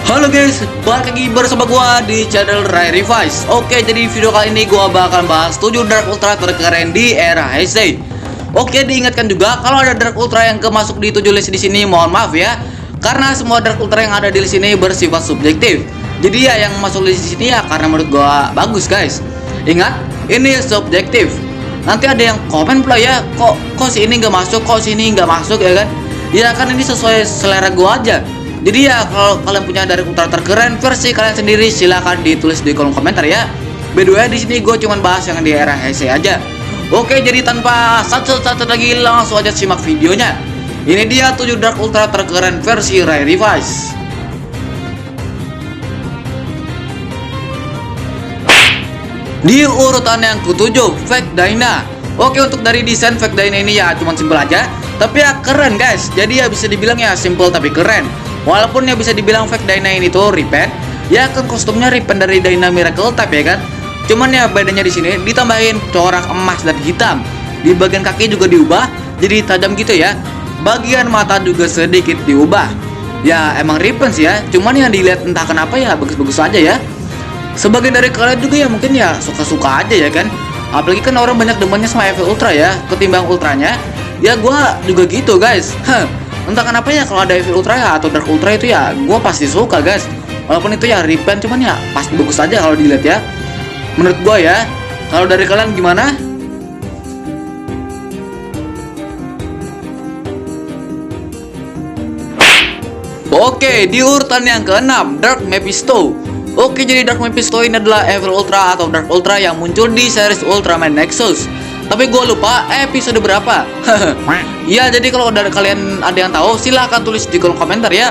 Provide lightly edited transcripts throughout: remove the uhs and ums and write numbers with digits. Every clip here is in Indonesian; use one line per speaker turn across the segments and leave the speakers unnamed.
Halo guys, balik lagi bersama gua di channel Ray Revise. Oke, jadi video kali ini gua bakal bahas 7 Dark Ultra terkeren di era Heisei. Oke, diingatkan juga kalau ada Dark Ultra yang kemasuk di 7 list di sini, mohon maaf ya. Karena semua Dark Ultra yang ada di list ini bersifat subjektif. Jadi ya yang masuk list di sini ya karena menurut gua bagus guys. Ingat, ini subjektif. Nanti ada yang komen pula ya, kok si ini nggak masuk, kok si ini nggak masuk ya kan? Ya kan ini sesuai selera gua aja. Jadi ya kalau kalian punya Dark Ultra terkeren versi kalian sendiri silahkan ditulis di kolom komentar ya. By the way, di sini gue cuma bahas yang di era Heisei aja. Oke, jadi tanpa satu-satu lagi langsung aja simak videonya. Ini dia 7 Dark Ultra terkeren versi Ray Revise. Di urutan yang ke-7, Fake Dyna. Oke, untuk dari desain Fake Dyna ini ya cuma simpel aja, tapi ya keren guys. Jadi ya bisa dibilang ya simple tapi keren. Walaupun ya bisa dibilang Fake Dyna ini tuh repaint, ya kan kostumnya repaint dari Dyna Miracle Type ya kan. Cuman ya bedanya di sini ditambahin corak emas dan hitam. Di bagian kaki juga diubah jadi tajam gitu ya. Bagian mata juga sedikit diubah. Ya emang repaint sih ya. Cuman yang dilihat entah kenapa ya bagus-bagus aja ya. Sebagian dari kalian juga ya mungkin ya suka-suka aja ya kan. Apalagi kan orang banyak demennya sama EV Ultra ya, ketimbang Ultranya. Ya gua juga gitu guys. Entah kenapa ya kalau ada EV Ultra ya atau Dark Ultra itu ya gue pasti suka guys. Walaupun itu ya repaint cuman ya pasti bagus aja kalau dilihat ya. Menurut gue ya. Kalau dari kalian gimana? Oke, di urutan yang ke-6, Dark Mephisto. Oke, jadi Dark Mephisto ini adalah EV Ultra atau Dark Ultra yang muncul di series Ultraman Nexus. Tapi gue lupa episode berapa. Ya, jadi kalau dari kalian ada yang tahu silahkan tulis di kolom komentar ya.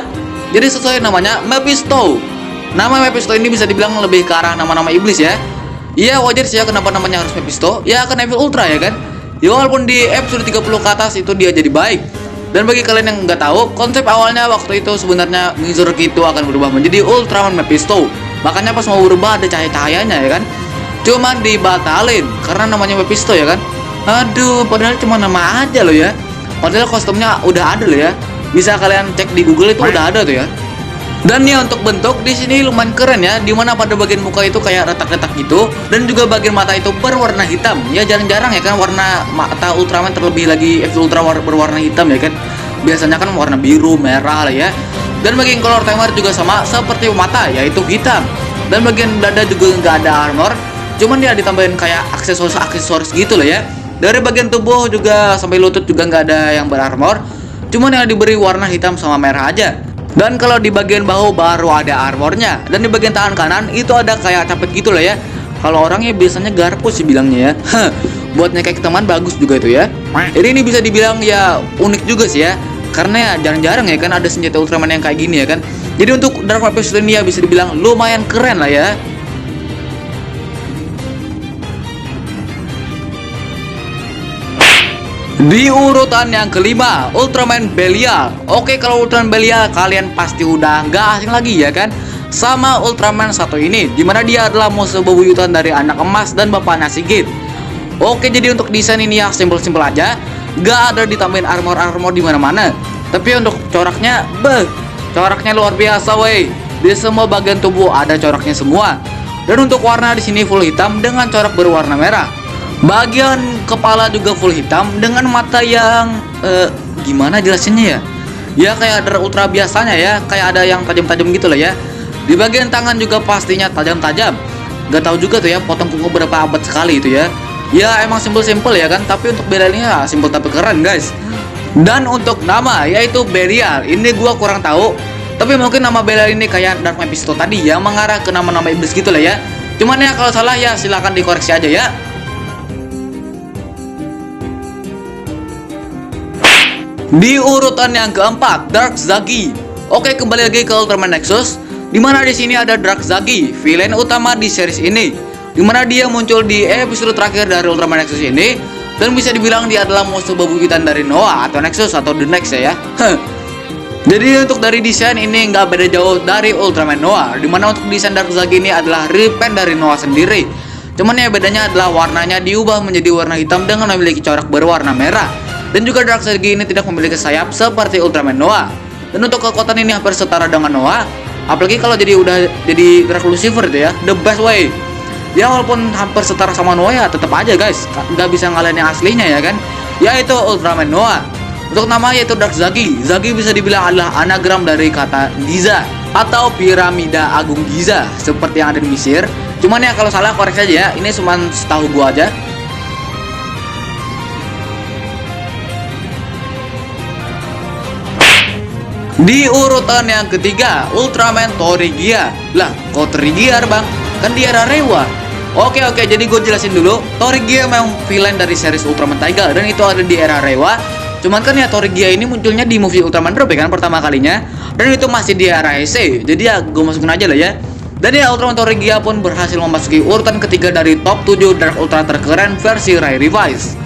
Jadi sesuai namanya Mephisto. Nama Mephisto ini bisa dibilang lebih ke arah nama-nama iblis ya. Iya wajar sih ya kenapa namanya harus Mephisto. Ya kan Evil Ultra ya kan. Ya walaupun di episode 30 ke atas itu dia jadi baik. Dan bagi kalian yang nggak tahu, konsep awalnya waktu itu sebenarnya Mizurki itu akan berubah menjadi Ultraman Mephisto. Makanya pas mau berubah ada cahaya-cahayanya ya kan. Cuman dibatalin karena namanya Mephisto ya kan. Aduh, padahal cuma nama aja loh ya. Padahal kostumnya udah ada loh ya. Bisa kalian cek di Google itu udah ada tuh ya. Dan ya untuk bentuk di sini lumayan keren ya. Dimana pada bagian muka itu kayak retak-retak gitu. Dan juga bagian mata itu berwarna hitam. Ya jarang-jarang ya kan warna mata Ultraman, terlebih lagi EV Ultra berwarna hitam ya kan. Biasanya kan warna biru, merah lah ya. Dan bagian color timer juga sama seperti mata, yaitu hitam. Dan bagian dada juga nggak ada armor. Cuman dia ditambahin kayak aksesoris gitu lah ya. Dari bagian tubuh juga sampai lutut juga nggak ada yang berarmor. Cuman yang diberi warna hitam sama merah aja. Dan kalau di bagian bahu baru ada armornya. Dan di bagian tangan kanan itu ada kayak capit gitu lah ya. Kalau orangnya biasanya garpu sih bilangnya ya. Buat nyekek teman bagus juga itu ya. Jadi ini bisa dibilang ya unik juga sih ya. Karena ya jarang-jarang ya kan ada senjata Ultraman yang kayak gini ya kan. Jadi untuk Dark Mephisto ini ya bisa dibilang lumayan keren lah ya. Di urutan yang kelima, Ultraman Belial. Oke, kalau Ultraman Belial kalian pasti udah nggak asing lagi ya kan sama Ultraman satu ini, dimana dia adalah musuh bebuyutan dari anak emas dan bapaknya Sigit. Oke, jadi untuk desain ini ya simpel-simpel aja, nggak ada ditambahin armor di mana-mana. Tapi untuk coraknya, coraknya luar biasa wey. Di semua bagian tubuh ada coraknya semua. Dan untuk warna di sini full hitam dengan corak berwarna merah. Bagian kepala juga full hitam dengan mata yang gimana jelasinnya ya? Ya kayak Dark Ultra biasanya ya, kayak ada yang tajam-tajam gitu lah ya. Di bagian tangan juga pastinya tajam-tajam. Gak tahu juga tuh ya potong kuku berapa abad sekali itu ya. Ya emang simpel-simpel ya kan, tapi untuk bedanya simpel tapi keren guys. Dan untuk nama yaitu Belial, ini gua kurang tahu. Tapi mungkin nama Belial ini kayak Dark Mephisto tadi yang mengarah ke nama-nama iblis gitu lah ya. Cuman ya kalau salah ya silahkan dikoreksi aja ya. Di urutan yang keempat, Dark Zagi. Oke, kembali lagi ke Ultraman Nexus. Dimana di sini ada Dark Zagi, villain utama di series ini. Dimana dia muncul di episode terakhir dari Ultraman Nexus ini. Dan bisa dibilang dia adalah musuh bebuyutan dari Noah atau Nexus atau The Next ya. Jadi untuk dari desain ini nggak beda jauh dari Ultraman Noah. Dimana untuk desain Dark Zagi ini adalah repaint dari Noah sendiri. Cuman ya bedanya adalah warnanya diubah menjadi warna hitam dengan memiliki corak berwarna merah. Dan juga Darkseid ini tidak memiliki sayap seperti Ultraman Noah. Dan untuk kekuatan ini hampir setara dengan Noah. Apalagi kalau udah jadi Dark Lucifer itu ya, the best way. Ya walaupun hampir setara sama Noah ya tetap aja guys, nggak bisa ngalahin yang aslinya ya kan. Yaitu Ultraman Noah. Untuk nama yaitu Dark Zagi. Zagi bisa dibilang adalah anagram dari kata Giza atau piramida agung Giza seperti yang ada di Mesir. Cuman ya kalau salah koreksi aja ya, ini cuma setahu gua aja. Di urutan yang ketiga, Ultraman Torigia. Lah, kok Torigia bang? Kan di era Reiwa. Oke, jadi gue jelasin dulu. Torigia memang villain dari series Ultraman Taiga dan itu ada di era Reiwa. Cuman kan ya Torigia ini munculnya di movie Ultraman Drop ya kan pertama kalinya. Dan itu masih di era Heisei. Jadi ya gue masukin aja lah ya. Dan ya Ultraman Torigia pun berhasil memasuki urutan ketiga dari top 7 Dark Ultra terkeren versi Rai Revise.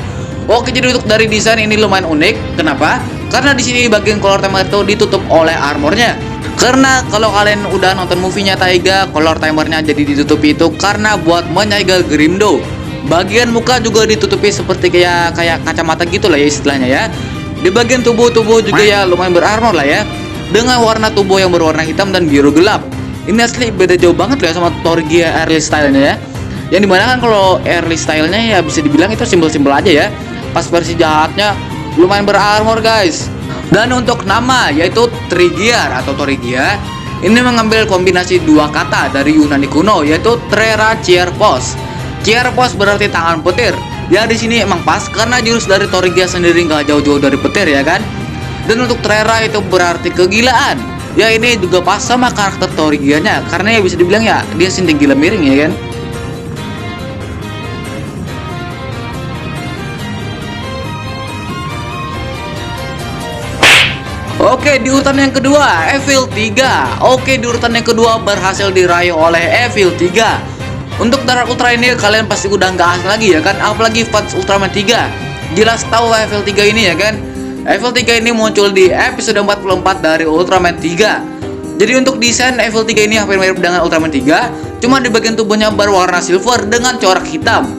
Oke, jadi untuk dari desain ini lumayan unik. Kenapa? Karena di sini bagian color timer itu ditutup oleh armornya. Karena kalau kalian udah nonton movie-nya Taiga, color timernya jadi ditutupi itu karena buat menyegel Grimdo. Bagian muka juga ditutupi seperti kayak kacamata gitu lah ya istilahnya ya. Di bagian tubuh juga ya lumayan berarmor lah ya. Dengan warna tubuh yang berwarna hitam dan biru gelap. Ini asli beda jauh banget lah ya sama Torigia early style-nya ya. Yang dimana kan kalau early style-nya ya bisa dibilang itu simpel-simpel aja ya. Pas versi jahatnya lumayan berarmor guys. Dan untuk nama yaitu Trigiar atau Torigia, ini mengambil kombinasi dua kata dari Yunani kuno yaitu Trera Cierpos. Cierpos berarti tangan petir. Ya di sini emang pas karena jurus dari Torigia sendiri nggak jauh-jauh dari petir ya kan. Dan untuk Trera itu berarti kegilaan. Ya ini juga pas sama karakter Torigianya karena ya bisa dibilang ya dia sinting gila miring ya kan. Oke, di urutan yang kedua, Evil 3. Oke, di urutan yang kedua berhasil diraih oleh Evil 3. Untuk Dark Ultra ini kalian pasti udah nggak asing lagi ya kan, apalagi fans Ultraman 3. Jelas tahu Evil 3 ini ya kan. Evil 3 ini muncul di episode 44 dari Ultraman 3. Jadi untuk desain Evil 3 ini hampir mirip dengan Ultraman 3, cuma di bagian tubuhnya berwarna silver dengan corak hitam.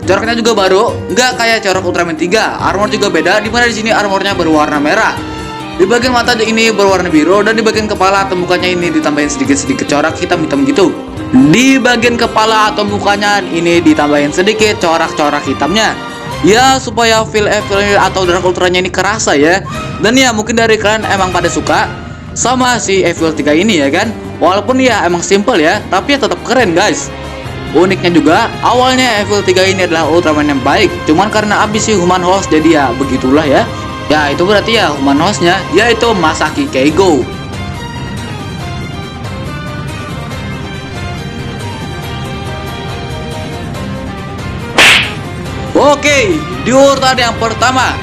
Coraknya juga baru, nggak kayak corak Ultraman 3. Armor juga beda, dimana di sini armornya berwarna merah. Di bagian mata ini berwarna biru dan di bagian kepala atau mukanya ini ditambahin sedikit-sedikit corak hitam-hitam gitu. Di bagian kepala atau mukanya ini ditambahin sedikit corak-corak hitamnya. Ya supaya feel Evil atau Dark Ultranya ini kerasa ya. Dan ya mungkin dari kalian emang pada suka sama si Evil 3 ini ya kan. Walaupun ya emang simple ya, tapi ya tetap keren guys. Uniknya juga awalnya Evil 3 ini adalah Ultraman yang baik, cuman karena abis si Human Host jadi ya begitulah ya. Ya itu berarti ya Human Host-nya yaitu Masaki Keigo. Oke, di urutan yang pertama.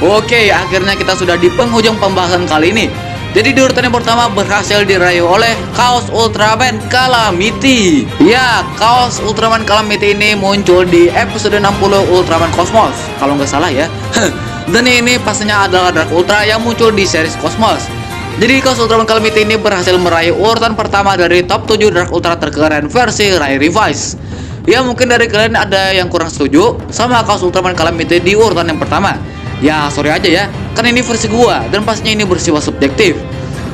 Oke, akhirnya kita sudah di penghujung pembahasan kali ini. Jadi di urutan yang pertama berhasil diraih oleh Chaos Ultraman Calamity. Ya, Chaos Ultraman Calamity ini muncul di episode 60 Ultraman Cosmos kalau nggak salah ya. Dan ini pastinya adalah Dark Ultra yang muncul di series Cosmos. Jadi Chaos Ultraman Calamity ini berhasil meraih urutan pertama dari top 7 Dark Ultra terkeren versi Rai Revise. Ya mungkin dari kalian ada yang kurang setuju sama Chaos Ultraman Calamity di urutan yang pertama. Ya sorry aja ya, kan ini versi gua dan pastinya ini bersifat subjektif.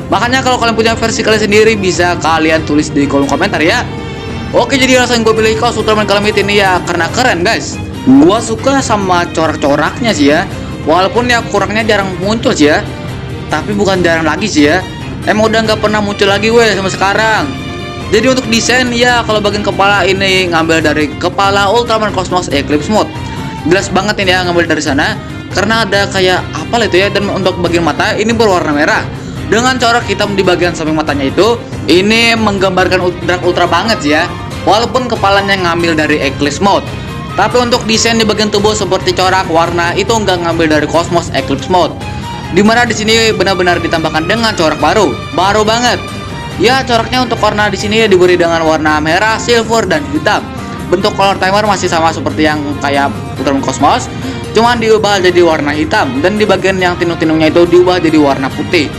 Makanya kalau kalian punya versi kalian sendiri bisa kalian tulis di kolom komentar ya. Oke, jadi alasan gue pilih Chaos Ultraman Calamity ini ya karena keren guys. Gua suka sama corak-coraknya sih ya. Walaupun ya kurangnya jarang muncul sih ya, tapi bukan jarang lagi sih ya, emang udah nggak pernah muncul lagi weh sama sekarang. Jadi untuk desain ya kalau bagian kepala ini ngambil dari kepala Ultraman Cosmos Eclipse Mode. Jelas banget ini ya ngambil dari sana, karena ada kayak apa lah itu ya. Dan untuk bagian mata ini berwarna merah dengan corak hitam di bagian samping matanya itu. Ini menggambarkan Dark Ultra banget sih ya, walaupun kepalanya ngambil dari Eclipse Mode. Tapi untuk desain di bagian tubuh seperti corak warna itu nggak ngambil dari Cosmos Eclipse Mode. Dimana di sini benar-benar ditambahkan dengan corak baru banget. Ya coraknya untuk warna di sini diberi dengan warna merah, silver dan hitam. Bentuk color timer masih sama seperti yang kayak Ultraman Cosmos, cuman diubah jadi warna hitam dan di bagian yang tinung-tinungnya itu diubah jadi warna putih.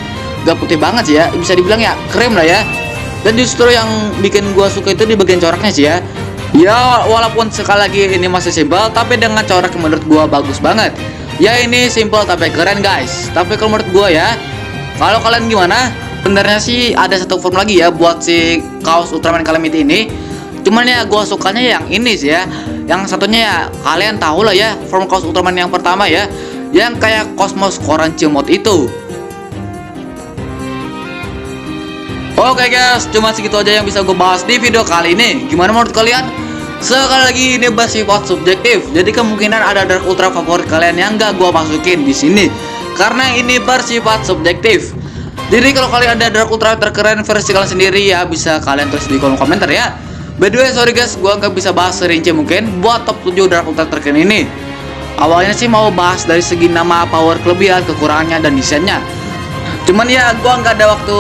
Gak putih banget sih ya, bisa dibilang ya krem lah ya. Dan justru yang bikin gua suka itu di bagian coraknya sih ya. Ya walaupun sekali lagi ini masih simpel, tapi dengan corak yang menurut gua bagus banget. Ya ini simple tapi keren guys. Tapi kalau menurut gua ya, kalau kalian gimana? Sebenarnya sih ada satu form lagi ya buat si kaos Ultraman Calamity ini. Cuman ya gua sukanya yang ini sih ya. Yang satunya ya kalian tahu lah ya, form kaos Ultraman yang pertama ya, yang kayak Cosmos Koran Cimot itu. Oke guys, cuma segitu aja yang bisa gue bahas di video kali ini. Gimana menurut kalian? Sekali lagi ini bersifat subjektif, jadi kemungkinan ada Dark Ultra favorit kalian yang gak gue masukin di sini, karena ini bersifat subjektif. Jadi kalau kalian ada Dark Ultra terkeren versi kalian sendiri ya bisa kalian tulis di kolom komentar ya. By the way sorry guys, gue gak bisa bahas serinci mungkin buat top 7 Dark Ultra terkeren ini. Awalnya sih mau bahas dari segi nama, power, kelebihan, kekurangannya, dan desainnya. Cuman ya gue nggak ada waktu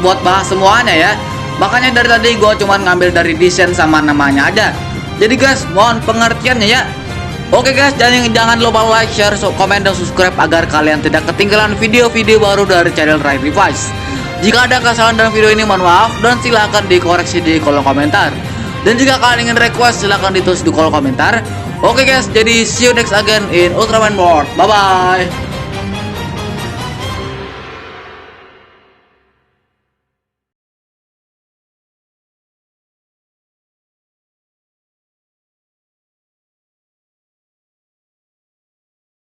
buat bahas semuanya ya. Makanya dari tadi gue cuman ngambil dari desain sama namanya aja. Jadi guys mohon pengertiannya ya. Oke guys, jangan lupa like, share, komen, dan subscribe agar kalian tidak ketinggalan video-video baru dari channel Rai Revice. Jika ada kesalahan dalam video ini mohon maaf dan silahkan dikoreksi di kolom komentar. Dan jika kalian ingin request silahkan ditulis di kolom komentar. Oke guys, jadi see you next again in Ultraman World. Bye bye.